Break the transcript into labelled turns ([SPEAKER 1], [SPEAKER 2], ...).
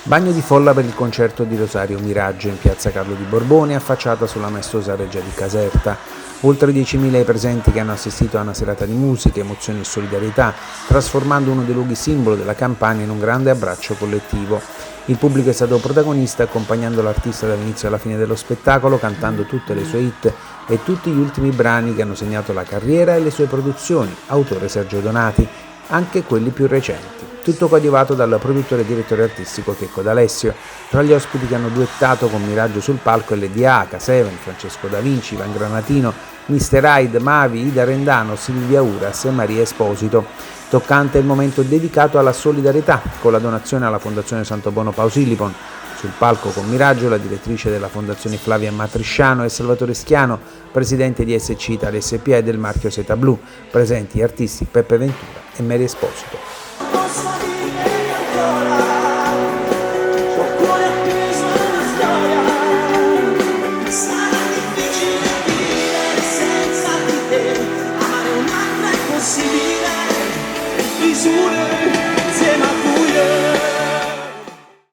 [SPEAKER 1] Bagno di folla per il concerto di Rosario Miraggio in piazza Carlo di Borbone, affacciata sulla maestosa reggia di Caserta. Oltre 10.000 i presenti che hanno assistito a una serata di musica, emozioni e solidarietà, trasformando uno dei luoghi simbolo della Campania in un grande abbraccio collettivo. Il pubblico è stato protagonista accompagnando l'artista dall'inizio alla fine dello spettacolo, cantando tutte le sue hit e tutti gli ultimi brani che hanno segnato la carriera e le sue produzioni, autore Sergio Donati, anche quelli più recenti. Tutto coadiuvato dal produttore e direttore artistico Checco D'Alessio. Tra gli ospiti che hanno duettato con Miraggio sul palco LDA, K7, Francesco Da Vinci, Ivan Granatino, Mr. Hyde, Mavi, Ida Rendano, Silvia Uras e Maria Esposito. Toccante il momento dedicato alla solidarietà, con la donazione alla Fondazione Santo Bono Pausilipon. Sul palco con Miraggio la direttrice della Fondazione Flavia Matrisciano e Salvatore Schiano, presidente di SC Italia SPA e del marchio Seta Blu, presenti artisti Peppe Ventura e Mary Esposito.
[SPEAKER 2] Misure